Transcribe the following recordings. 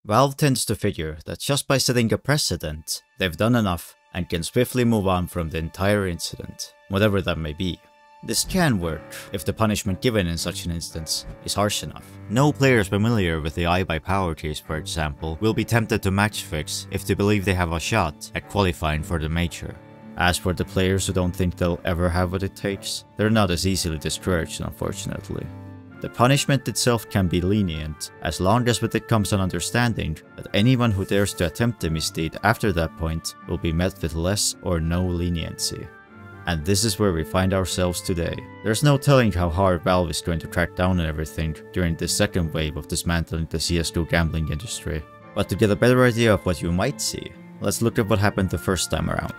Valve tends to figure that just by setting a precedent, they've done enough and can swiftly move on from the entire incident, whatever that may be. This can work if the punishment given in such an instance is harsh enough. No players familiar with the iBUY tiers, for example, will be tempted to match fix if they believe they have a shot at qualifying for the major. As for the players who don't think they'll ever have what it takes, they're not as easily discouraged, unfortunately. The punishment itself can be lenient, as long as with it comes an understanding that anyone who dares to attempt the misdeed after that point will be met with less or no leniency. And this is where we find ourselves today. There's no telling how hard Valve is going to crack down on everything during this second wave of dismantling the CSGO gambling industry. But to get a better idea of what you might see, let's look at what happened the first time around.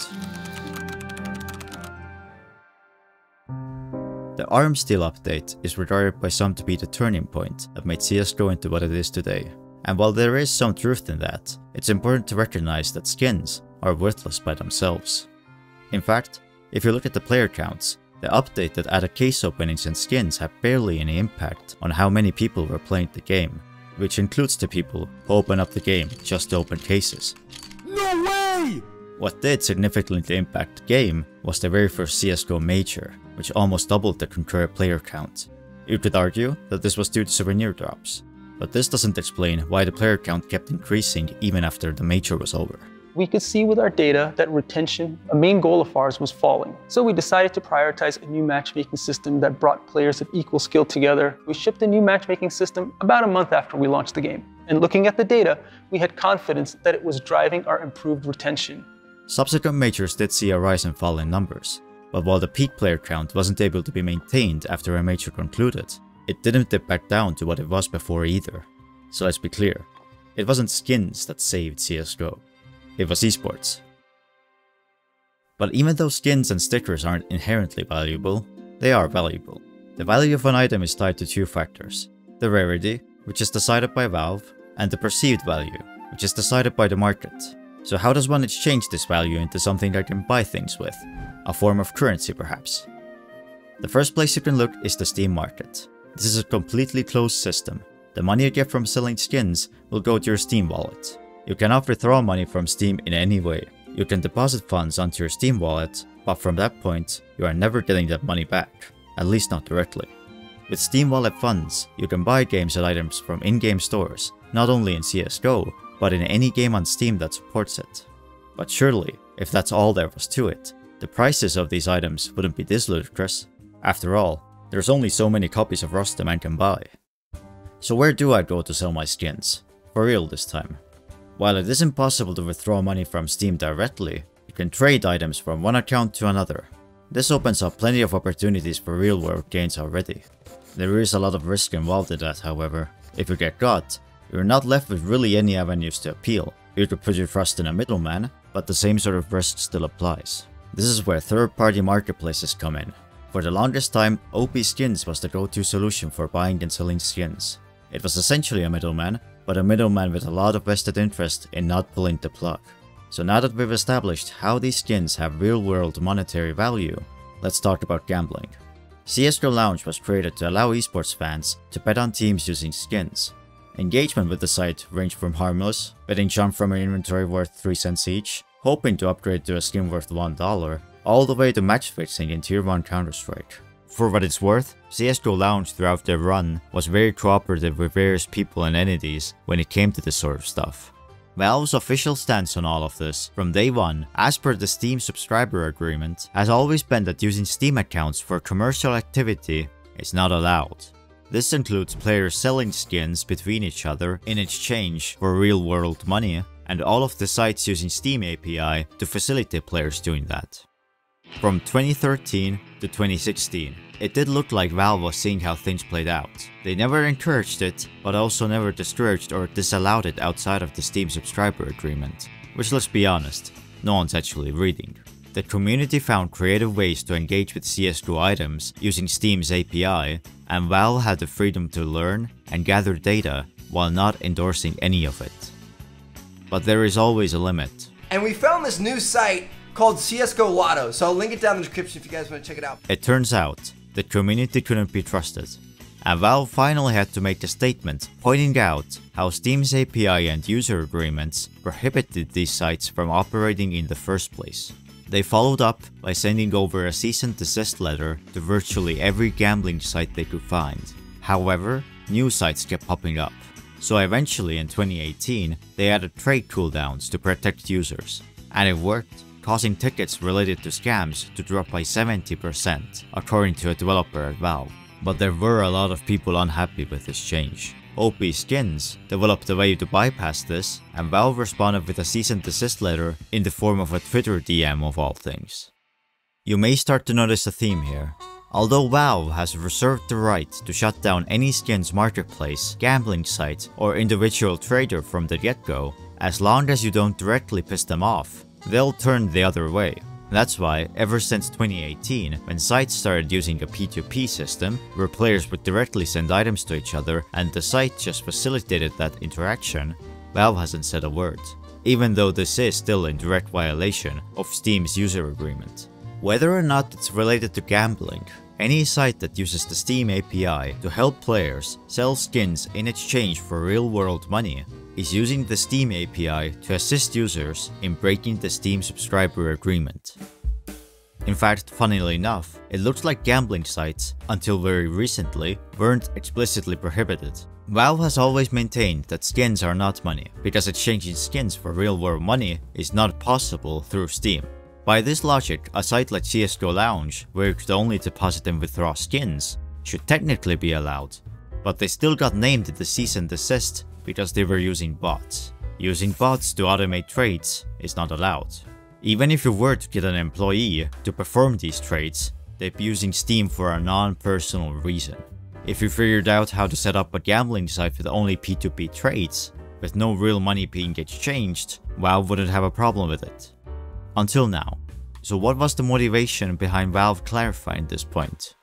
The Armsteel update is regarded by some to be the turning point that made CSGO into what it is today. And while there is some truth in that, it's important to recognize that skins are worthless by themselves. In fact, if you look at the player counts, the update that added case openings and skins had barely any impact on how many people were playing the game, which includes the people who open up the game just to open cases. No way! What did significantly impact the game was the very first CSGO Major, which almost doubled the concurrent player count. You could argue that this was due to souvenir drops, but this doesn't explain why the player count kept increasing even after the Major was over. We could see with our data that retention, a main goal of ours, was falling. So we decided to prioritize a new matchmaking system that brought players of equal skill together. We shipped a new matchmaking system about a month after we launched the game. And looking at the data, we had confidence that it was driving our improved retention. Subsequent majors did see a rise and fall in numbers, but while the peak player count wasn't able to be maintained after a major concluded, it didn't dip back down to what it was before either. So let's be clear, it wasn't skins that saved CSGO. It was esports. But even though skins and stickers aren't inherently valuable, they are valuable. The value of an item is tied to two factors: the rarity, which is decided by Valve, and the perceived value, which is decided by the market. So how does one exchange this value into something I can buy things with? A form of currency, perhaps? The first place you can look is the Steam market. This is a completely closed system. The money you get from selling skins will go to your Steam wallet. You cannot withdraw money from Steam in any way. You can deposit funds onto your Steam wallet, but from that point, you are never getting that money back, at least not directly. With Steam wallet funds, you can buy games and items from in-game stores, not only in CSGO, but in any game on Steam that supports it. But surely, if that's all there was to it, the prices of these items wouldn't be this ludicrous. After all, there's only so many copies of Rust a man can buy. So where do I go to sell my skins? For real this time. While it isn't possible to withdraw money from Steam directly, you can trade items from one account to another. This opens up plenty of opportunities for real-world gains already. There is a lot of risk involved in that, however. If you get caught, you're not left with really any avenues to appeal. You could put your trust in a middleman, but the same sort of risk still applies. This is where third-party marketplaces come in. For the longest time, OP Skins was the go-to solution for buying and selling skins. It was essentially a middleman, but a middleman with a lot of vested interest in not pulling the plug. So now that we've established how these skins have real-world monetary value, let's talk about gambling. CSGO Lounge was created to allow esports fans to bet on teams using skins. Engagement with the site ranged from harmless, betting jump from an inventory worth 3 cents each, hoping to upgrade to a skin worth $1, all the way to match fixing in Tier 1 Counter-Strike. For what it's worth, CSGO Lounge throughout their run was very cooperative with various people and entities when it came to this sort of stuff. Valve's official stance on all of this, from day one, as per the Steam subscriber agreement, has always been that using Steam accounts for commercial activity is not allowed. This includes players selling skins between each other in exchange for real-world money, and all of the sites using Steam API to facilitate players doing that. From 2013 to 2016, it did look like Valve was seeing how things played out. They never encouraged it, but also never discouraged or disallowed it outside of the Steam subscriber agreement, which, let's be honest, no one's actually reading. The community found creative ways to engage with CSGO items using Steam's API, and Valve had the freedom to learn and gather data while not endorsing any of it. But there is always a limit. And we found this new site called CSGO Lotto, so I'll link it down in the description if you guys want to check it out. It turns out, the community couldn't be trusted. and Valve finally had to make a statement pointing out how Steam's API and user agreements prohibited these sites from operating in the first place. They followed up by sending over a cease and desist letter to virtually every gambling site they could find. However, new sites kept popping up. So eventually in 2018, they added trade cooldowns to protect users. And it worked, causing tickets related to scams to drop by 70%, according to a developer at Valve. But there were a lot of people unhappy with this change. OP Skins developed a way to bypass this, and Valve responded with a cease and desist letter in the form of a Twitter DM of all things. You may start to notice a theme here. Although Valve has reserved the right to shut down any skins marketplace, gambling site, or individual trader from the get-go, as long as you don't directly piss them off, they'll turn the other way. That's why, ever since 2018, when sites started using a P2P system, where players would directly send items to each other and the site just facilitated that interaction, Valve hasn't said a word, even though this is still in direct violation of Steam's user agreement. Whether or not it's related to gambling, any site that uses the Steam API to help players sell skins in exchange for real-world money is using the Steam API to assist users in breaking the Steam subscriber agreement. In fact, funnily enough, it looks like gambling sites, until very recently, weren't explicitly prohibited. Valve has always maintained that skins are not money, because exchanging skins for real-world money is not possible through Steam. By this logic, a site like CSGO Lounge, where you could only deposit and withdraw skins, should technically be allowed, but they still got named in the cease and desist because they were using bots. Using bots to automate trades is not allowed. Even if you were to get an employee to perform these trades, they'd be using Steam for a non-personal reason. If you figured out how to set up a gambling site with only P2P trades, with no real money being exchanged, Valve wouldn't have a problem with it. Until now. So what was the motivation behind Valve clarifying this point?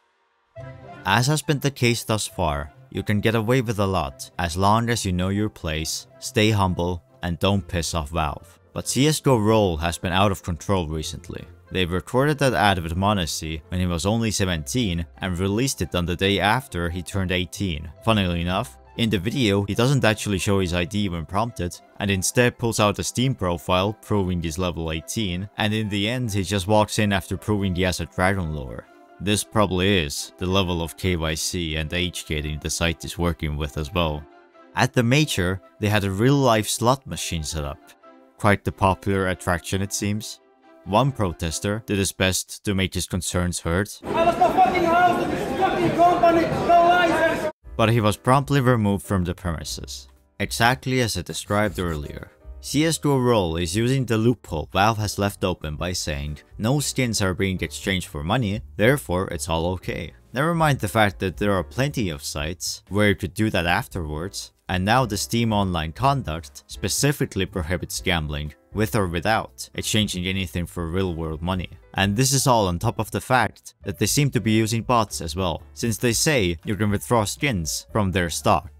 As has been the case thus far, you can get away with a lot as long as you know your place, stay humble, and don't piss off Valve. But CSGO Roll has been out of control recently. They've recorded that ad with m0NESY when he was only 17 and released it on the day after he turned 18. Funnily enough, in the video he doesn't actually show his ID when prompted, and instead pulls out a Steam profile proving he's level 18, and in the end he just walks in after proving he has a dragon lore. This probably is the level of KYC and age gating the site is working with as well. At the Major, they had a real-life slot machine set up. Quite the popular attraction it seems. One protester did his best to make his concerns heard, but he was promptly removed from the premises. Exactly as I described earlier. CSGO Roll is using the loophole Valve has left open by saying no skins are being exchanged for money, therefore it's all okay. Never mind the fact that there are plenty of sites where you could do that afterwards, and now the Steam Online Conduct specifically prohibits gambling, with or without exchanging anything for real-world money. And this is all on top of the fact that they seem to be using bots as well, since they say you can withdraw skins from their stock.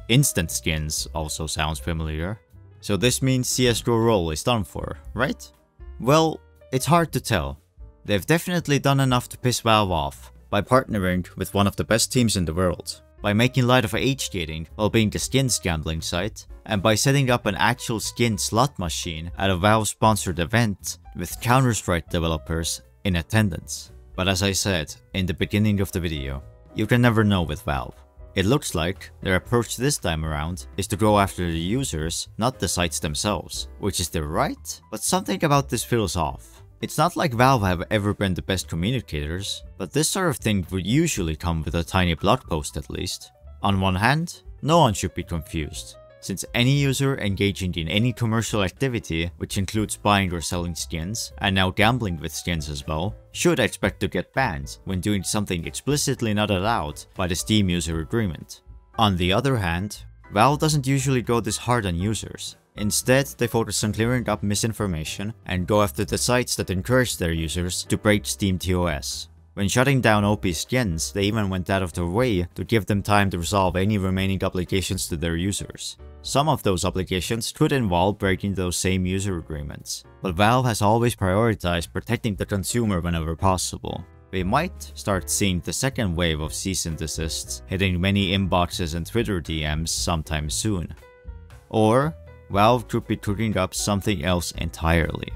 Instant skins also sounds familiar. So this means CSGO Roll is done for, right? Well, it's hard to tell. They've definitely done enough to piss Valve off by partnering with one of the best teams in the world, by making light of age gating while being the skins gambling site, and by setting up an actual skin slot machine at a Valve-sponsored event with Counter-Strike developers in attendance. But as I said in the beginning of the video, you can never know with Valve. It looks like their approach this time around is to go after the users, not the sites themselves, which is their right, but something about this feels off. It's not like Valve have ever been the best communicators, but this sort of thing would usually come with a tiny blog post at least. On one hand, no one should be confused, since any user engaging in any commercial activity, which includes buying or selling skins, and now gambling with skins as well, should expect to get banned when doing something explicitly not allowed by the Steam user agreement. On the other hand, Valve doesn't usually go this hard on users. Instead, they focus on clearing up misinformation and go after the sites that encourage their users to break Steam TOS. When shutting down OP Skins, they even went out of their way to give them time to resolve any remaining obligations to their users. Some of those obligations could involve breaking those same user agreements, but Valve has always prioritized protecting the consumer whenever possible. we might start seeing the second wave of cease and desists hitting many inboxes and Twitter DMs sometime soon. Or Valve could be cooking up something else entirely.